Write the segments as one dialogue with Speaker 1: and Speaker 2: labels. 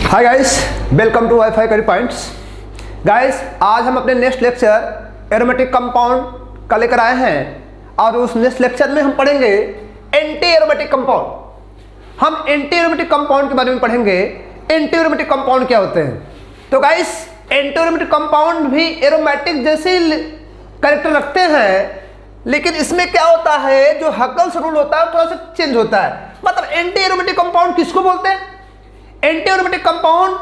Speaker 1: Hi guys, welcome to wifi curry points. Guys, आज हम अपने नेक्स्ट लेक्चर एरोमेटिक कंपाउंड का लेकर आए हैं और उस नेक्स्ट लेक्चर में हम पढ़ेंगे एंटी एरोमेटिक कंपाउंड। हम एंटी एरोमेटिक कंपाउंड के बारे में पढ़ेंगे। एंटी एरोमेटिक कंपाउंड क्या होते हैं? तो गाइस, एंटी एरोमेटिक कंपाउंड भी एरोमेटिक जैसे कैरेक्टर रखते हैं, लेकिन इसमें क्या होता है, जो हकल्स रूल होता है थोड़ा सा चेंज होता है। मतलब एंटी एरोमेटिक कंपाउंड किसको बोलते हैं? Anti aromatic compound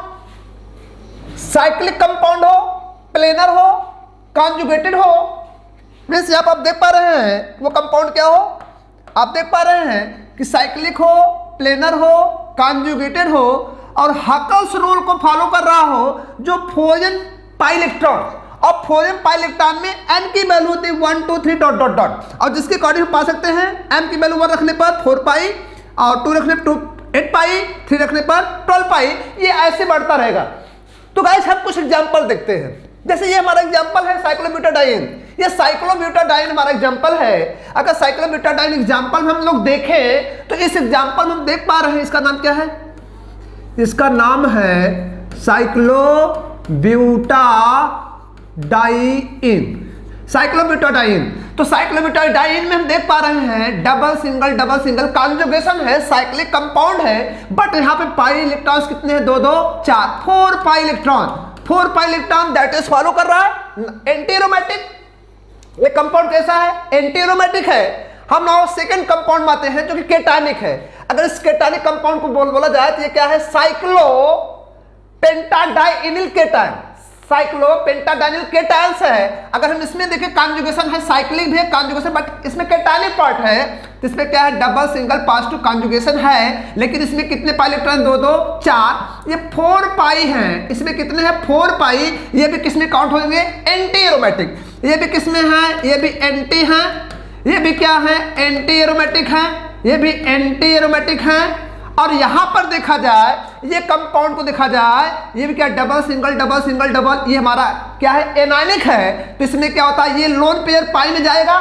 Speaker 1: cyclic compound हो, प्लेनर हो, कॉन्जुगेटेड हो। मीन्स यहाँ पर आप देख पा रहे हैं वो कंपाउंड क्या हो, आप देख पा रहे हैं कि साइक्लिक हो, प्लेनर हो, कॉन्जुगेटेड हो और हकल्स रूल को फॉलो कर रहा हो, जो फोजन पाई इलेक्ट्रॉन और फोजन पाई इलेक्ट्रॉन में n की वैल्यू होती है 1 2 3 डॉट डॉट डॉट, और जिसके अकॉर्डिंग हम पा सकते हैं m की वैल्यू 1 रखने पर 4 पाई और 2 रखने पर 8 पाई, 3 रखने पर 12 पाई, ये ऐसे बढ़ता रहेगा। तो गाइस, हम कुछ एग्जांपल देखते हैं। जैसे ये हमारा एग्जांपल है साइक्लोब्यूटाडाइन। ये साइक्लोब्यूटाडाइन हमारा एग्जांपल है। अगर साइक्लोब्यूटाडाइन एग्जांपल में हम लोग देखें तो इस एग्जांपल में हम देख पा रहे हैं, इसका नाम क्या है? इसका नाम है साइक्लोब्यूटाडाइन। साइक्लोब्यूटाडाइन। तो साइक्लोब्यूटाडाइन में हम देख पा रहे हैं डबल सिंगल कॉन्जुगेशन है, साइक्लिक कंपाउंड है, बट यहाँ पे पाई इलेक्ट्रॉन्स कितने हैं? 2 2 4 4 pi electron. 4 pi electron that is follow कर रहा है एंटी एरोमेटिक। ये कंपाउंड कैसा है? एंटी एरोमेटिक है। हम नाउ सेकंड कंपाउंड में आते हैं जो कि केटानिक है। अगर इस केटानिक कंपाउंड को बोला जाए तो ये क्या है? Cyclopentadienyl cation. Cyclopentadienyl cations है। अगर हम इसमें देखें कॉन्जुगेशन है, साइक्लिक भी है कॉन्जुगेशन, बट इसमें केटानिक पार्ट है, तो इसमें क्या है? डबल सिंगल पॉजिटिव कॉन्जुगेशन है, लेकिन इसमें कितने पाई इलेक्ट्रॉन? 2 2 4। ये 4 पाई हैं। इसमें कितने हैं? 4 पाई। ये भी किसमें काउंट होंगे? Anti aromatic. ये भी किसमें है? ये भी एंटी है। ये भी क्या है? एंटी एरोमेटिक है। ये भी एंटी एरोमेटिक है। और यहां पर देखा जाए, ये कंपाउंड को देखा जाए, ये भी क्या? डबल सिंगल, ये हमारा क्या है? एनायनिक है। तो इसमें क्या होता है? ये लोन पेयर पाई में जाएगा,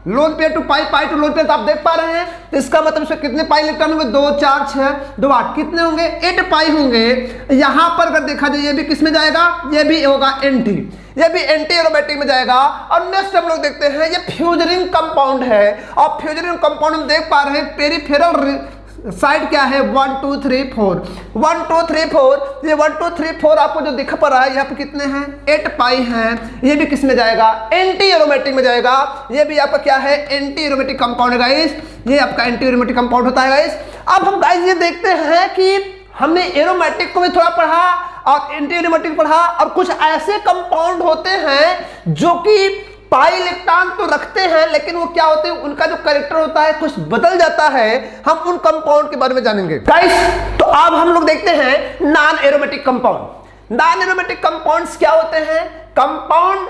Speaker 1: lone pair to pi, pi to lone pair. तो आप देख पा रहे हैं, तो इसका मतलब इसमें कितने पाई इलेक्ट्रॉन होंगे? 2 4 6 2 8, कितने होंगे? 8 पाई होंगे। यहां पर अगर देखा जाए, ये भी किस में जाएगा? ये भी होगा एंटी, ये भी एंटी एरोमेटिक में जाएगा। और नेक्स्ट हम लोग देखते हैं, ये फ्यूजनिंग कंपाउंड है। और फ्यूजनिंग कंपाउंड हम देख पा रहे हैं पेरिफेरल साइड क्या है? 1 2 3 4 1 2 3 4। ये 1 2 3 4 आपको जो दिख पा रहा है, यहाँ पे कितने हैं? 8 पाई हैं। ये भी किस में जाएगा? एंटी एरोमेटिक में जाएगा। ये भी आपका क्या है? एंटी एरोमेटिक कंपाउंड है गाइस। ये आपका एंटी एरोमेटिक कंपाउंड होता है गाइस। अब हम गाइस ये देखते हैं कि हमने एरोमेटिक को भी थोड़ा पढ़ा और एंटी एरोमेटिक पढ़ा, और कुछ ऐसे कंपाउंड होते हैं जो कि पाई इलेक्ट्रॉन तो रखते हैं, लेकिन वो क्या होते हैं? उनका जो कैरेक्टर होता है कुछ बदल जाता है। हम उन कंपाउंड के बारे में जानेंगे गाइस। तो अब हम लोग देखते हैं non aromatic compound. Non aromatic compounds क्या होते हैं? कंपाउंड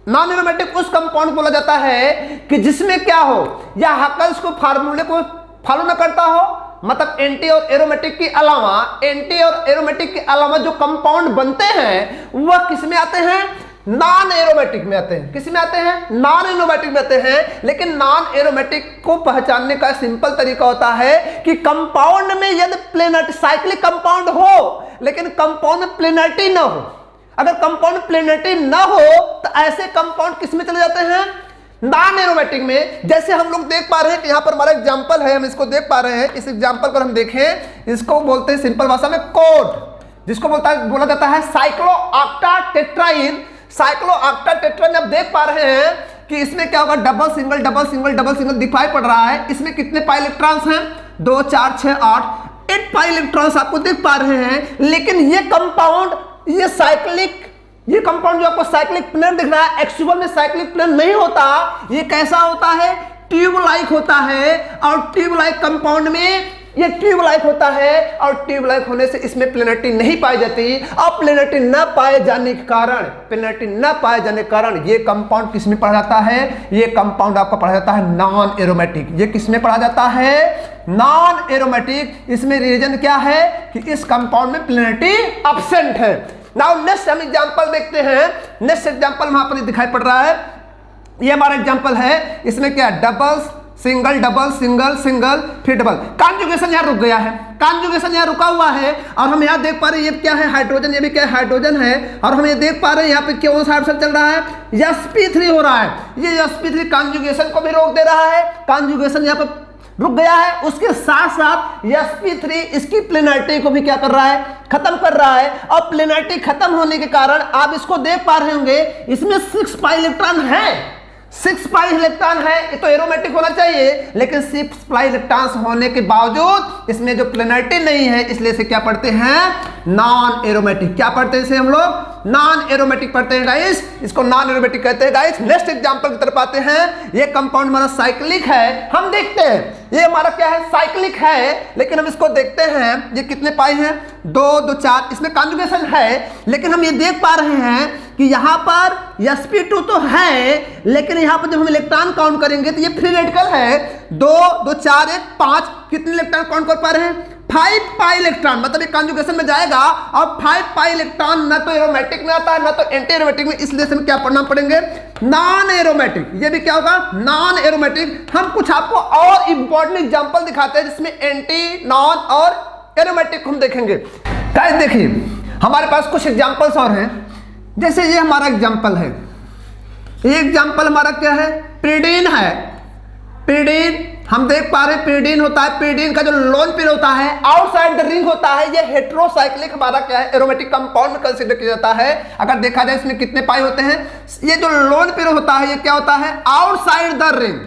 Speaker 1: नॉन एरोमेटिक उस कंपाउंड बोला जाता है कि जिसमें क्या हो, या हकल्स को फार्मूले को फॉलो न करता हो। मतलब एंटी और एरोमेटिक के अलावा, एंटी और एरोमेटिक के अलावा जो कंपाउंड बनते हैं वह किस में आते हैं? नॉन एरोमेटिक में आते हैं। किस में आते हैं? नॉन एरोमेटिक में आते हैं। लेकिन नॉन एरोमेटिक को पहचानने का सिंपल तरीका होता है कि कंपाउंड में यदि प्लेनरिटी, साइक्लिक कंपाउंड हो लेकिन कंपाउंड में प्लेनरिटी ना हो। अगर कंपाउंड में प्लेनरिटी ना हो तो ऐसे कंपाउंड किस में चले जाते हैं? नॉन एरोमेटिक में। जैसे हम लोग देख पा रहे हैं कि यहाँ पर हमारा एग्जाम्पल है, हम इसको देख पा रहे हैं। इस एग्जाम्पल को हम देखें, इसको बोलते हैं सिंपल भाषा में कोड, जिसको बोला जाता है साइक्लोऑक्टाटेट्राइन। साइक्लोऑक्टाटेट्राइन आप देख पा रहे हैं कि इसमें क्या होगा? डबल सिंगल दिखाई पड़ रहा है। इसमें कितने पाई इलेक्ट्रॉन्स हैं? 2 4 6 8 8 पाई इलेक्ट्रॉन्स आपको देख पा रहे हैं। लेकिन ये कंपाउंड, ये साइक्लिक, ये कंपाउंड जो आपको साइक्लिक प्लेन दिख रहा है, एक्चुअल में साइक्लिक प्लेन नहीं होता। ये कैसा होता है? ट्यूब लाइक होता है। और ट्यूब लाइक कंपाउंड में ये ट्यूब लाइक होता है, और ट्यूब लाइक होने से इसमें प्लेनरिटी नहीं पाई जाती। और प्लेनरिटी न पाए जाने के कारण, प्लेनरिटी न पाए जाने के कारण ये कंपाउंड किस में पढ़ा जाता है? ये कंपाउंड आपका पढ़ा जाता है नॉन एरोमेटिक। ये किस में पढ़ा जाता है? Non aromatic. इसमें रीजन क्या है कि इस कंपाउंड में प्लेनरिटी एब्सेंट है। नाउ नेक्स्ट हम एग्जांपल देखते हैं। नेक्स्ट एग्जांपल वहां पर दिखाई पड़ रहा है, ये हमारा एग्जांपल है। इसमें क्या? Double single double single single फिर डबल। कॉन्जुगेशन यहाँ रुक गया है, कॉन्जुगेशन यहाँ रुका हुआ है और हम यहाँ देख पा रहे हैं ये क्या है हाइड्रोजन, ये भी क्या है हाइड्रोजन है और हम ये देख पा रहे हैं यहाँ पे कौन सा ऑप्शन चल रहा है sp3 हो रहा है। ये sp3 कॉन्जुगेशन को भी रोक दे रहा है, कॉन्जुगेशन यहाँ पे रुक गया है। उसके साथ साथ sp3 इसकी प्लेनरिटी को भी क्या कर रहा है खत्म कर रहा है और प्लेनरिटी खत्म होने के कारण आप इसको देख पा रहे होंगे इसमें 6 पाई इलेक्ट्रॉन है, 6 पाई इलेक्ट्रॉन है। ये तो एरोमेटिक होना चाहिए लेकिन 6 पाई इलेक्ट्रॉन्स होने के बावजूद इसमें जो प्लेनरिटी नहीं है इसलिए इसे क्या पढ़ते हैं नॉन एरोमेटिक। क्या पढ़ते हैं इसे हम लोग नॉन एरोमेटिक पढ़ते हैं गाइस, इसको नॉन एरोमेटिक कहते हैं गाइस। नेक्स्ट एग्जांपल की तरफ आते हैं। ये कंपाउंड हमारा साइक्लिक है, हम देखते हैं ये हमारा क्या है साइक्लिक है लेकिन हम इसको देखते हैं ये कितने पाई हैं 2 2 4, इसमें कॉन्जुगेशन है लेकिन हम ये देख पा रहे हैं कि यहाँ पर sp2 तो है लेकिन यहाँ पर जब हम इलेक्ट्रॉन काउंट करेंगे तो ये फ्री रेडिकल है 2 2 4 1 5, कितने इलेक्ट्रॉन काउंट कर पा रहे हैं 5 पाई इलेक्ट्रॉन, मतलब ये कॉन्जुगेशन में जाएगा और 5 पाई इलेक्ट्रॉन ना तो एरोमेटिक में आता है ना तो एंटी एरोमेटिक में, इसलिए हम क्या पढ़ना पड़ेंगे नॉन एरोमेटिक। ये भी क्या होगा नॉन एरोमेटिक। हम कुछ आपको और इंपॉर्टेंट एग्जांपल दिखाते हैं जिसमें एंटी नॉन और एरोमेटिक हम देखेंगे। गाइस देखिए हमारे पास कुछ एग्जांपल्स और हैं, जैसे ये हमारा एग्जांपल है, ये एग्जांपल हमारा क्या है पिरीडीन है। पिरीडीन हम देख पा रहे हैं पिरीडीन होता है, पिरीडीन का जो लोन पेयर होता है आउटसाइड द रिंग होता है, ये हेटेरोसाइक्लिक हमारा क्या है एरोमेटिक कंपाउंड में कंसीडर किया जाता है। अगर देखा जाए इसमें कितने पाई होते हैं, ये जो लोन पेयर होता है ये क्या होता है आउटसाइड द रिंग,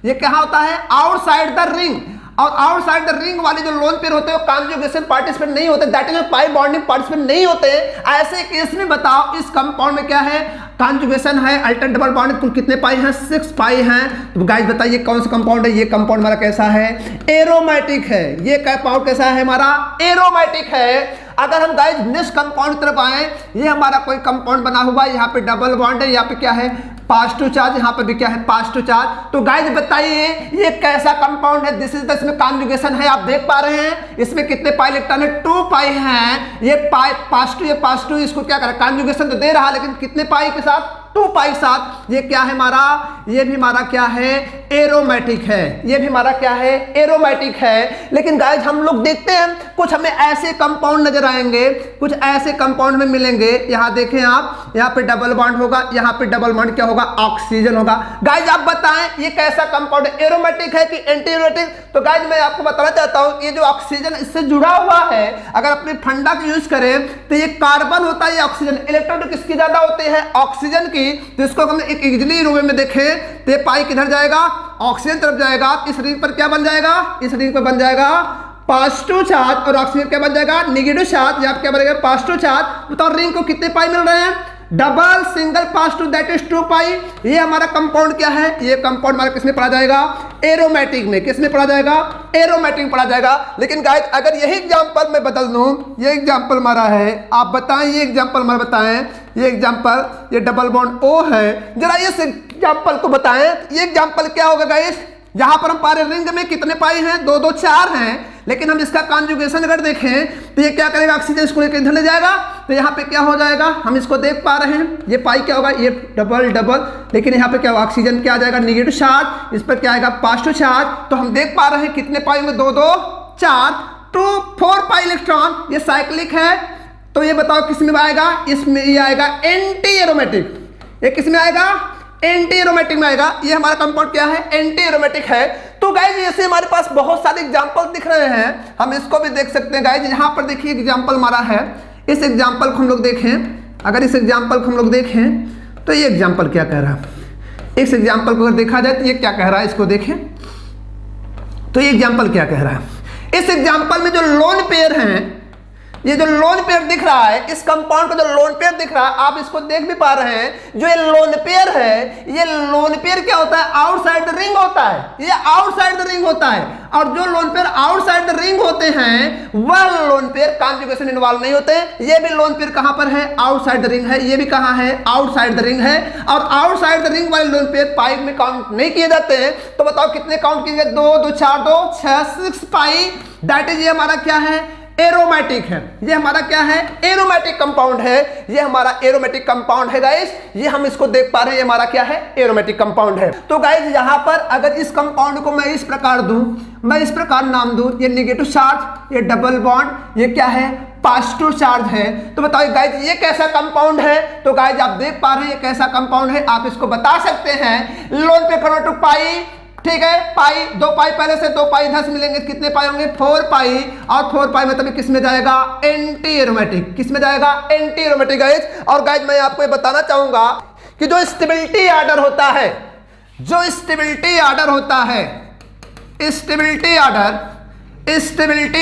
Speaker 1: ये क्या होता है आउटसाइड द रिंग। और आउटसाइड द रिंग वाले जो लोन पेयर होते हैं वो कॉन्जुगेशन पार्टिसिपेंट नहीं होते, that is pi bonding participant नहीं होते। ऐसे केस में बताओ इस कंपाउंड में क्या है कॉन्जुगेशन है अल्टरनेट डबल बॉन्ड, कुल कितने पाई हैं 6 पाई हैं। तो गाइस बताइए कौन सा कंपाउंड है, ये कंपाउंड हमारा कैसा है एरोमेटिक है। ये कंपाउंड कैसा है हमारा एरोमेटिक है। अगर हम गाइस नेक्स्ट कंपाउंड की तरफ आए, ये हमारा कोई कंपाउंड बना हुआ है, यहाँ पे डबल बॉन्ड है, यहाँ पे क्या है पॉजिटिव चार्ज, यहाँ पे भी क्या है पॉजिटिव चार्ज। तो गाइस बताइए ये कैसा कंपाउंड है, दिस इज द इसमें कॉन्जुगेशन है, आप देख पा रहे हैं इसमें कितने पाई इलेक्ट्रॉन है 2 पाई हैं। ये पाई पॉजिटिव, ये पॉजिटिव, इसको क्या करें कॉन्जुगेशन तो दे रहा लेकिन कितने पाई के साथ 2 पाई साथ। ये क्या है हमारा, ये भी हमारा क्या है एरोमेटिक है, ये भी हमारा क्या है एरोमेटिक है। लेकिन गाइस हम लोग देखते हैं कुछ हमें ऐसे कंपाउंड नजर आएंगे, कुछ ऐसे कंपाउंड में मिलेंगे। यहाँ देखें आप, यहाँ पे डबल बॉन्ड होगा, यहाँ पे डबल बॉन्ड क्या होगा ऑक्सीजन होगा। गाइस आप बताएं ये कैसा कंपाउंड है एरोमेटिक है कि एंटी एरोमेटिक। तो गाइस मैं आपको बताना चाहता हूँ ये जो ऑक्सीजन इससे जुड़ा हुआ है, अगर अपने ठंडा का यूज करें तो ये कार्बन होता है, ये ऑक्सीजन, इलेक्ट्रॉन किसकी ज्यादा होते हैं ऑक्सीजन की। तो इसको हम एक इजली रूप में देखें तो पाई किधर जाएगा ऑक्सीजन तरफ जाएगा, इस रिंग पर क्या बन जाएगा इस रिंग पर बन जाएगा पॉजिटिव चार्ज और ऑक्सीजन क्या बन जाएगा नेगेटिव चार्ज, यहाँ क्या बनेगा पॉजिटिव चार्ज। बताओ रिंग को कितने पाई मिल रहे हैं double single positive that is 2 पाई। ये हमारा कंपाउंड क्या है, ये कंपाउंड हमारा किसमें पढ़ा जाएगा एरोमेटिक में, किसमें पढ़ा जाएगा एरोमेटिक में पढ़ा जाएगा। लेकिन गाइस अगर यही एग्जांपल मैं बदल दूं, ये एग्जांपल हमारा है, आप बताएं ये एग्जांपल हमारा बताएं, ये एग्जांपल ये डबल बॉन्ड O है, जरा इस एग्जांपल को बताएं ये एग्जांपल क्या होगा गाइस। यहाँ पर हम पा रहे रिंग में कितने पाई हैं 2 2 4 हैं, लेकिन हम इसका कॉन्जुगेशन अगर देखें तो ये क्या करेगा ऑक्सीजन इसको लेकर इधर ले जाएगा, तो यहाँ पे क्या हो जाएगा हम इसको देख पा रहे हैं ये पाई क्या होगा ये डबल डबल, लेकिन यहाँ पे क्या होगा ऑक्सीजन क्या आ जाएगा नेगेटिव चार्ज, इस पर क्या आएगा पॉजिटिव चार्ज। तो हम देख पा रहे हैं कितने पाई में 2 2 4 2 4 पाई इलेक्ट्रॉन, ये साइक्लिक है। तो ये बताओ किस में आएगा, इसमें ये आएगा एंटी एरोमेटिक, ये किस में आएगा एंटी एरोमेटिक में आएगा। ये हमारा कंपाउंड क्या है एंटी एरोमेटिक है। तो गाइज ऐसे हमारे पास बहुत सारे एग्जांपल दिख रहे हैं, हम इसको भी देख सकते हैं गाइज। यहाँ पर देखिए एग्जांपल हमारा है, इस एग्जांपल को हम लोग देखें, अगर इस एग्जांपल को हम लोग देखें तो ये एग्जांपल क्या कह रहा है, इस एग्जांपल को अगर देखा जाए तो ये क्या कह रहा है, इसको देखें तो ये एग्जांपल क्या कह रहा है। इस एग्जांपल में जो लोन पेयर हैं, ये जो लोन पेयर दिख रहा है, इस कंपाउंड का जो लोन पेयर दिख रहा है आप इसको देख भी पा रहे हैं, जो ये लोन पेयर है, ये लोन पेयर क्या होता है आउटसाइड द रिंग होता है, ये आउटसाइड द रिंग होता है। और जो lone pair outside the ring होते हैं वह लोन पेयर कॉन्जुगेशन इन्वॉल्व नहीं होते। ये भी लोन पेयर कहां पर है आउटसाइड द रिंग है, ये भी कहां है आउटसाइड द रिंग है। और आउटसाइड द रिंग वाले लोन पेयर पाई में काउंट नहीं किए जाते हैं। तो बताओ कितने काउंट किए 2 2 4 2 6 6 पाई, दैट इज ये हमारा क्या है एरोमेटिक है। ये हमारा क्या है? एरोमेटिक कंपाउंड है। ये हमारा एरोमेटिक कंपाउंड है गाइस। ये हम इसको देख पा रहे हैं, ये हमारा क्या है? एरोमेटिक कंपाउंड है। तो गाइस यहां पर अगर इस कंपाउंड को मैं इस प्रकार दूं, मैं इस प्रकार नाम दूं, ये नेगेटिव चार्ज, ये डबल बॉन्ड, ये क्या है? पॉजिटिव चार्ज है। तो बताओ गाइस ये कैसा कंपाउंड है? तो गाइस आप देख पा रहे हैं ये कैसा कंपाउंड है, आप इसको बता सकते हैं। लोन पे कन्वर्ट टू पाई, ठीक है, पाई, 2 पाई पहले से 2 पाई इधर से मिलेंगे, कितने पाई होंगे? 4 पाई, और 4 पाई मतलब किस में जाएगा? Anti aromatic. किस में जाएगा? Anti aromatic guys. और गाइस मैं आपको ये बताना चाहूंगा कि जो स्टेबिलिटी ऑर्डर होता है, जो स्टेबिलिटी ऑर्डर होता है, स्टेबिलिटी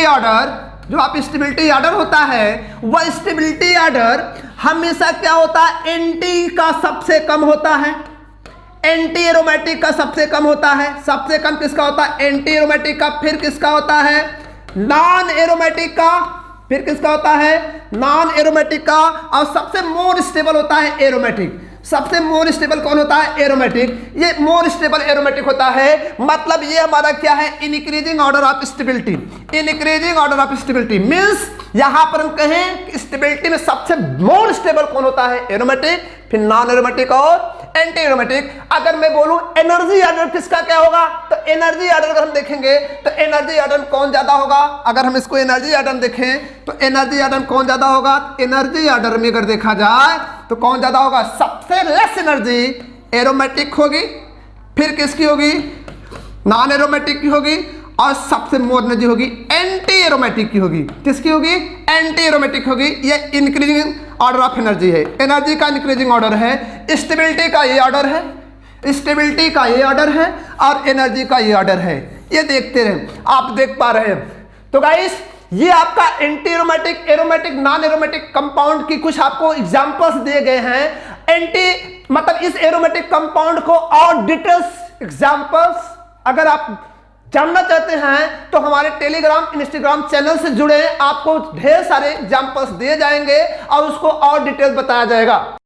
Speaker 1: ऑर्डर जो आप स्टेबिलिटी ऑर्डर होता है, वह स्टेबिलिटी ऑर्डर हमेशा क्या होता है? एंटी का सबसे कम होता है, एंटी एरोमेटिक का सबसे कम होता है। सबसे कम किसका होता है? एंटी एरोमेटिक का। फिर किसका होता है? नॉन एरोमेटिक का। फिर किसका होता है? नॉन एरोमेटिक का। और सबसे मोर स्टेबल होता है एरोमेटिक। सबसे मोर स्टेबल कौन होता है? एरोमेटिक। ये मोर स्टेबल एरोमेटिक होता है, मतलब ये हमारा क्या है? Increasing order of stability. Increasing order of stability means यहां पर हम कहें स्टेबिलिटी में सबसे मोर स्टेबल कौन होता है? एरोमेटिक, फिर नॉन एरोमेटिक और एंटी एरोमेटिक। अगर मैं बोलूं एनर्जी ऑर्डर किसका क्या होगा, तो एनर्जी ऑर्डर अगर हम देखेंगे तो एनर्जी ऑर्डर कौन ज्यादा होगा? अगर हम इसको एनर्जी ऑर्डर देखें तो एनर्जी ऑर्डर कौन ज्यादा होगा? एनर्जी ऑर्डर में अगर देखा जाए तो कौन ज्यादा होगा? सबसे लेस एनर्जी एरोमेटिक होगी, फिर किसकी होगी? नॉन एरोमेटिक की होगी, और सबसे मोर एनर्जी होगी एंटी एरोमेटिक की होगी। किसकी होगी? एंटी एरोमेटिक होगी। ये इंक्रीजिंग ऑर्डर ऑफ एनर्जी है, एनर्जी का इंक्रीजिंग ऑर्डर है। स्टेबिलिटी का ये ऑर्डर है, स्टेबिलिटी का ये ऑर्डर है, और एनर्जी का ये ऑर्डर है। ये देखते रहे, आप देख पा रहे हैं। तो गाइस ये आपका anti aromatic, aromatic, non aromatic compound की कुछ आपको एग्जांपल्स दिए गए हैं। एंटी मतलब इस एरोमेटिक कंपाउंड को और डिटेल्स एग्जांपल्स अगर आप जानना चाहते हैं तो हमारे टेलीग्राम इंस्टाग्राम चैनल से जुड़े, आपको ढेर सारे एग्जांपल्स दिए जाएंगे और उसको और डिटेल बताया जाएगा।